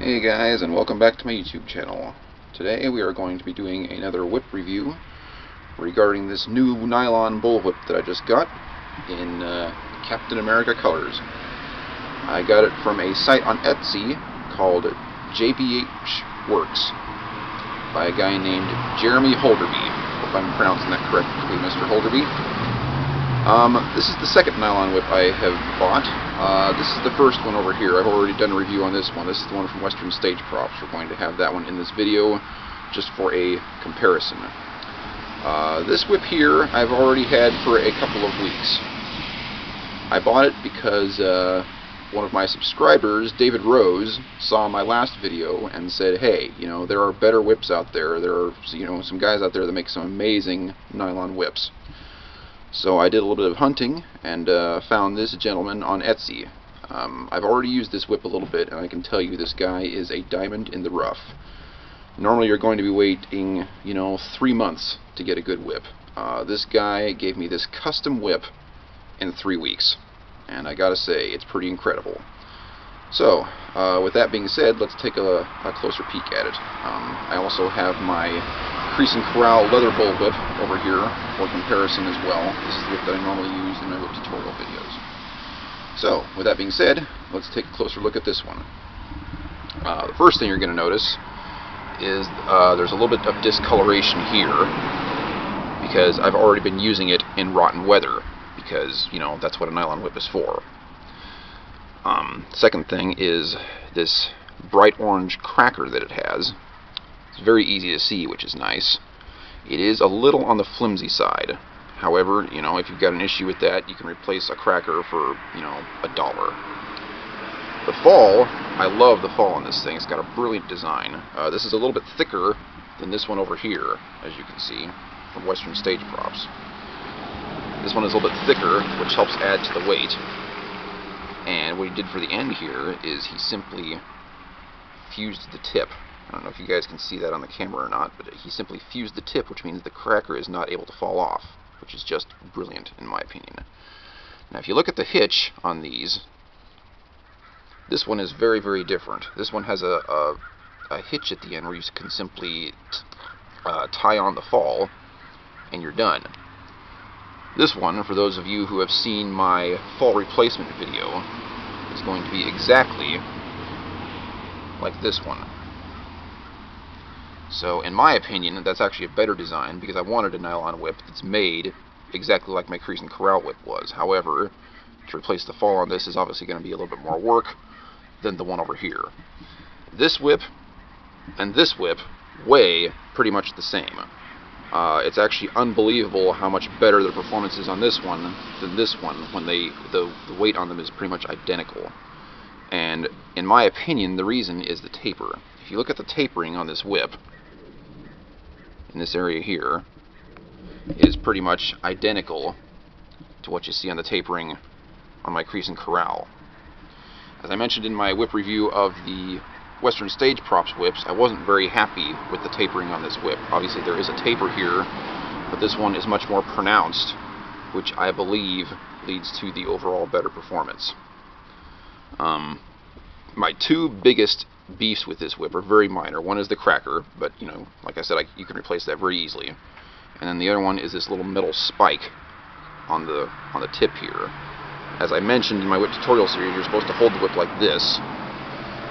Hey guys, and welcome back to my YouTube channel. Today we are going to be doing another whip review regarding this new nylon bullwhip that I just got in Captain America colors. I got it from a site on Etsy called JBHWorks by a guy named Jeremy Holderby. Hope I'm pronouncing that correctly, Mr. Holderby. This is the second nylon whip I have bought. This is the first one over here. I've already done a review on this one. This is the one from Western Stage Props. We're going to have that one in this video just for a comparison. This whip here I've already had for a couple of weeks. I bought it because one of my subscribers, David Rose, saw my last video and said, hey, there are better whips out there. There are some guys out there that make some amazing nylon whips. So I did a little bit of hunting and found this gentleman on Etsy. I've already used this whip a little bit, and I can tell you this guy is a diamond in the rough. Normally you're going to be waiting, 3 months to get a good whip. This guy gave me this custom whip in 3 weeks, and I gotta say, it's pretty incredible. So, with that being said, let's take a closer peek at it. I also have my Crease and Corral leather bullwhip over here for comparison as well. This is the whip that I normally use in my whip tutorial videos. So, with that being said, let's take a closer look at this one. The first thing you're going to notice is there's a little bit of discoloration here because I've already been using it in rotten weather because, that's what a nylon whip is for. Second thing is this bright orange cracker that it has. It's very easy to see, which is nice. It is a little on the flimsy side. However, if you've got an issue with that, you can replace a cracker for, $1. The fall, I love the fall on this thing. It's got a brilliant design. This is a little bit thicker than this one over here, as you can see, from Western Stage Props. This one is a little bit thicker, which helps add to the weight. And what he did for the end here is he simply fused the tip. I don't know if you guys can see that on the camera or not, but he simply fused the tip, which means the cracker is not able to fall off, which is just brilliant in my opinion. Now if you look at the hitch on these, this one is very, very different. This one has a hitch at the end where you can simply tie on the fall and you're done. This one, for those of you who have seen my fall replacement video, is going to be exactly like this one. So, in my opinion, that's actually a better design because I wanted a nylon whip that's made exactly like my Crease and Corral whip was. However, to replace the fall on this is obviously going to be a little bit more work than the one over here. This whip and this whip weigh pretty much the same. It's actually unbelievable how much better the performance is on this one than this one when the weight on them is pretty much identical. And in my opinion, the reason is the taper. If you look at the tapering on this whip, in this area here, it is pretty much identical to what you see on the tapering on my Crease and Corral. As I mentioned in my whip review of the Western Stage Props whips, I wasn't very happy with the tapering on this whip. Obviously there is a taper here, but this one is much more pronounced, which I believe leads to the overall better performance. My two biggest beefs with this whip are very minor. One is the cracker, but like I said, you can replace that very easily. And then the other one is this little metal spike on the tip here. As I mentioned in my whip tutorial series, you're supposed to hold the whip like this.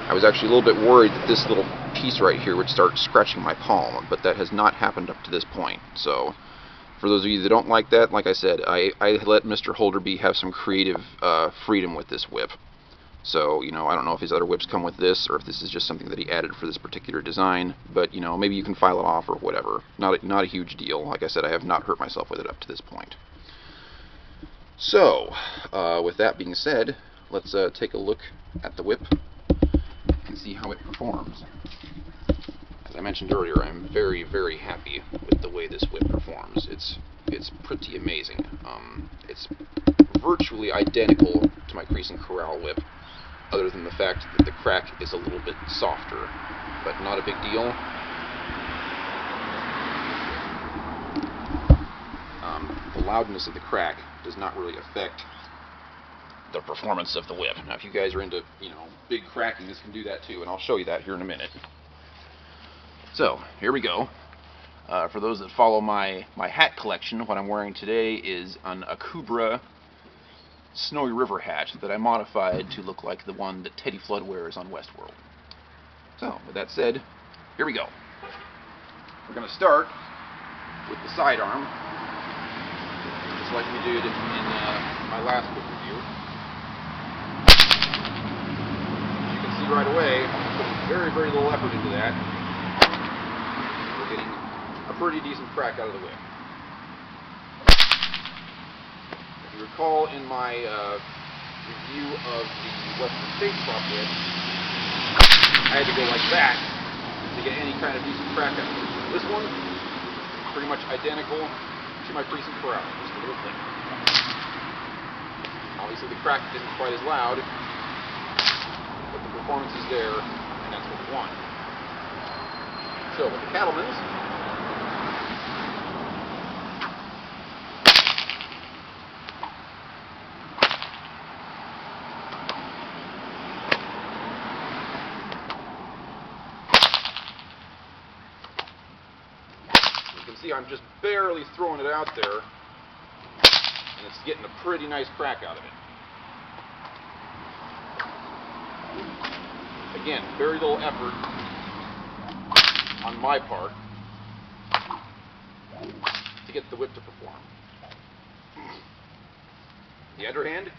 I was actually a little bit worried that this little piece right here would start scratching my palm, but that has not happened up to this point. So, for those of you that don't like that, like I said, I let Mr. Holderby have some creative freedom with this whip. So, I don't know if his other whips come with this, or if this is just something that he added for this particular design, but, maybe you can file it off or whatever. Not a huge deal. Like I said, I have not hurt myself with it up to this point. So, with that being said, let's take a look at the whip and see how it performs. As I mentioned earlier, I'm very, very happy with the way this whip performs. It's pretty amazing. It's virtually identical to my Crease and Corral whip, other than the fact that the crack is a little bit softer, but not a big deal. The loudness of the crack does not really affect the performance of the whip. Now, if you guys are into, big cracking, this can do that too, and I'll show you that here in a minute. So, here we go. For those that follow my hat collection, what I'm wearing today is an Akubra Snowy River hat that I modified to look like the one that Teddy Flood wears on Westworld. So, with that said, here we go. We're going to start with the sidearm, just like we did in my last book review. As you can see right away, I'm putting very, very little effort into that. We're getting a pretty decent crack out of the whip. If you recall in my review of the Western Stage Prop whip, I had to go like that to get any kind of decent crack out of it. This one, pretty much identical to my precinct corral, just a little thick. Obviously the crack isn't quite as loud, but the performance is there, and that's what we want. So with the Cattleman's, you can see I'm just barely throwing it out there, and it's getting a pretty nice crack out of it. Again, very little effort on my part to get the whip to perform. The underhand.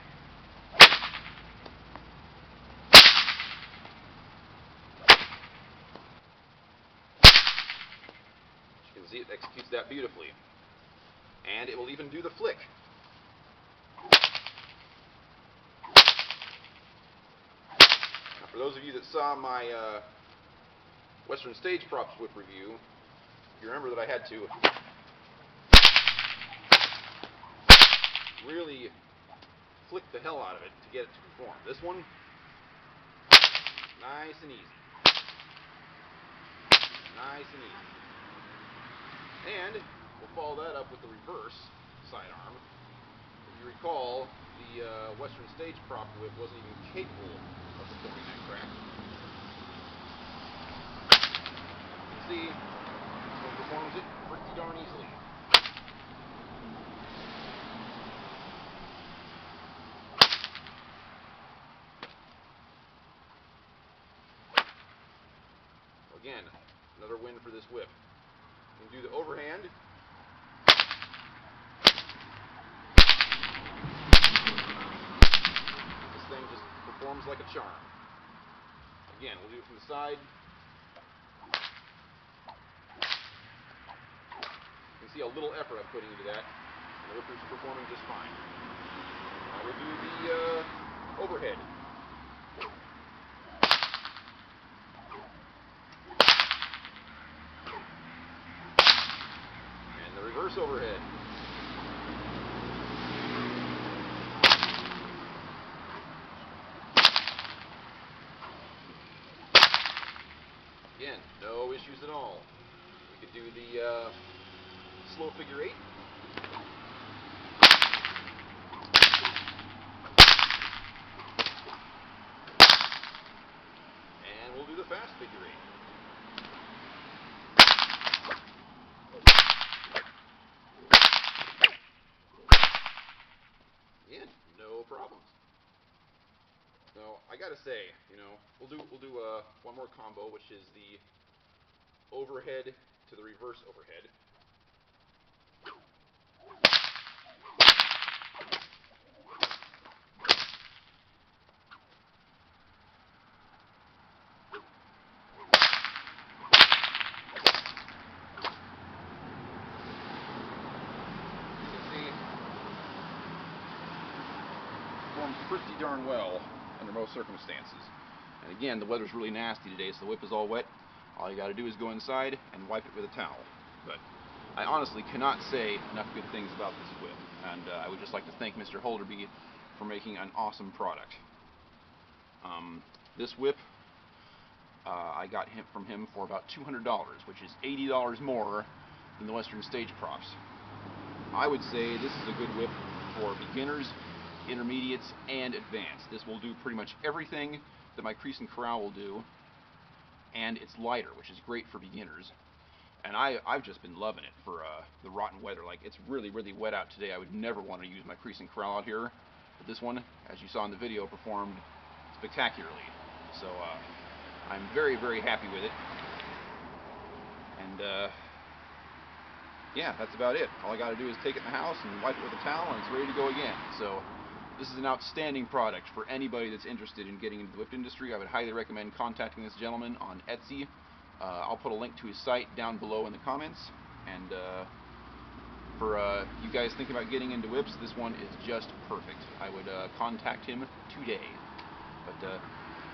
You can see it executes that beautifully. And it will even do the flick. Now, for those of you that saw my Western Stage Props whip review, you remember that I had to really flick the hell out of it to get it to perform. This one, nice and easy. Nice and easy. And we'll follow that up with the reverse sidearm. If you recall, the Western Stage Prop whip wasn't even capable of performing that crack. You can see it performs it pretty darn easily. Again, another win for this whip. You can do the overhand. This thing just performs like a charm. Again, we'll do it from the side. You can see how little effort I'm putting into that, and the whipper's performing just fine. Now we'll do the overhead. Reverse overhead. Again, no issues at all. We could do the slow figure 8. And we'll do the fast figure 8. No problems. So I gotta say, we'll do one more combo, which is the overhead to the reverse overhead. Pretty darn well under most circumstances. And again, the weather's really nasty today, so the whip is all wet. All you got to do is go inside and wipe it with a towel. But I honestly cannot say enough good things about this whip, and I would just like to thank Mr. Holderby for making an awesome product. This whip I got from him for about $200, which is $80 more than the Western Stage Props. I would say this is a good whip for beginners intermediates, and advanced. This will do pretty much everything that my crease and corral will do, and it's lighter, which is great for beginners. And I've just been loving it for the rotten weather. Like, it's really, really wet out today. I would never want to use my crease and corral out here, but this one, as you saw in the video, performed spectacularly. So I'm very, very happy with it. And yeah, that's about it. All I got to do is take it in the house and wipe it with a towel, and it's ready to go again. So this is an outstanding product for anybody that's interested in getting into the whip industry. I would highly recommend contacting this gentleman on Etsy. I'll put a link to his site down below in the comments. And for you guys thinking about getting into whips, this one is just perfect. I would contact him today. But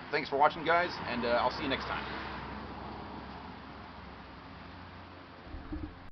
thanks for watching, guys, and I'll see you next time.